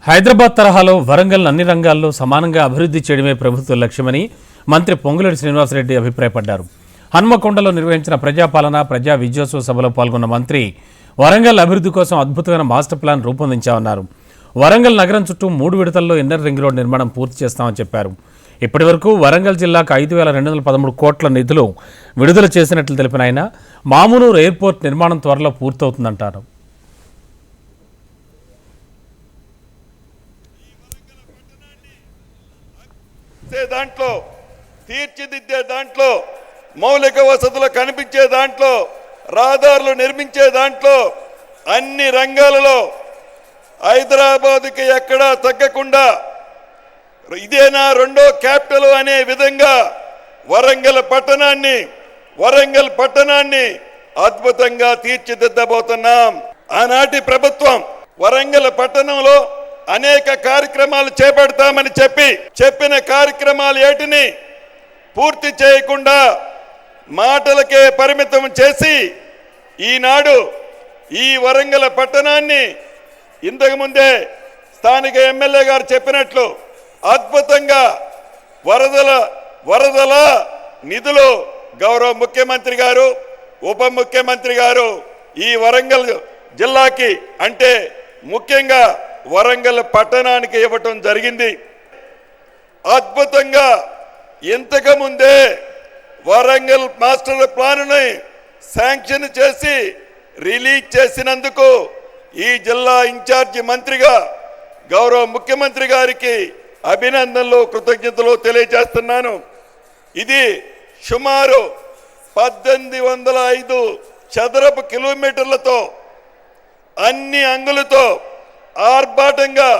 హైదరాబాద్ తరహాలో వరంగల్ అన్ని రంగాల్లో సమానంగా అభివృద్ధి చేయడమే ప్రభుత్వ లక్ష్యమని మంత్రి పొంగులేటి శ్రీనివాసరెడ్డి అభిప్రాయపడ్డారు. హన్మకొండలో నిర్వహించిన ప్రజాపాలన ప్రజా విజయోత్సవ సభలో పాల్గొన్న మంత్రి వరంగల్ అభివృద్ధి కోసం అద్భుతమైన మాస్టర్ ప్లాన్ రూపొందించామన్నారు. వరంగల్ నగరం చుట్టూ 3 విడతల్లో ఇన్నర్ రింగ్ రోడ్ నిర్మాణం పూర్తి చేస్తామని చెప్పారు. ఇప్పటి వరకు వరంగల్ జిల్లాకు 5,213 కోట్ల నిధులు విడుదల చేసినట్లు తెలిపిన ఆయన మామునూరు ఎయిర్పోర్ట్ నిర్మాణం త్వరలో పూర్తవుతుందంటారు. దాంట్లో తీర్చిదిద్దే దాంట్లో మౌలిక వసతులు కనిపించే దాంట్లో రహదారులు నిర్మించే దాంట్లో అన్ని రంగాలలో హైదరాబాద్కి ఎక్కడా తగ్గకుండా ఇదేనా రెండో క్యాపిటల్ అనే విధంగా వరంగల్ పట్టణాన్ని అద్భుతంగా తీర్చిదిద్దబోతున్నాం. ఆనాటి ప్రభుత్వం వరంగల్ పట్టణంలో అనేక కార్యక్రమాలు చేపడతామని చెప్పిన కార్యక్రమాలు ఏటిని పూర్తి చేయకుండా మాటలకే పరిమితం చేసి ఈనాడు ఈ వరంగల్ పట్టణాన్ని ఇంతకుముందే స్థానిక ఎమ్మెల్యే గారు చెప్పినట్లు అద్భుతంగా వరదల నిధులు గౌరవ ముఖ్యమంత్రి గారు ఉప ముఖ్యమంత్రి గారు ఈ వరంగల్ జిల్లాకి అంటే ముఖ్యంగా వరంగల్ పట్టణానికి ఇవ్వటం జరిగింది. అద్భుతంగా ఇంతకు ముందే వరంగల్ మాస్టర్ ప్లాన్ని శాంక్షన్ చేసి రిలీజ్ చేసినందుకు ఈ జిల్లా ఇన్ఛార్జి మంత్రిగా గౌరవ ముఖ్యమంత్రి గారికి అభినందనలు కృతజ్ఞతలు తెలియజేస్తున్నాను. ఇది సుమారు 1805 చదరపు కిలోమీటర్లతో అన్ని అంగులతో ఆర్భాటంగా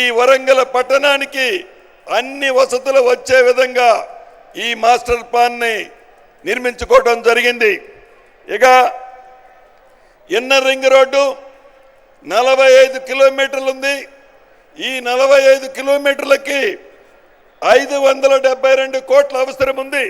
ఈ వరంగల్ పట్టణానికి అన్ని వసతులు వచ్చే విధంగా ఈ మాస్టర్ ప్లాన్ని నిర్మించుకోవడం జరిగింది. ఇక ఇన్నర్ రింగ్ రోడ్డు 45 కిలోమీటర్లు ఉంది. ఈ 45 కిలోమీటర్లకి 572 కోట్ల అవసరం ఉంది.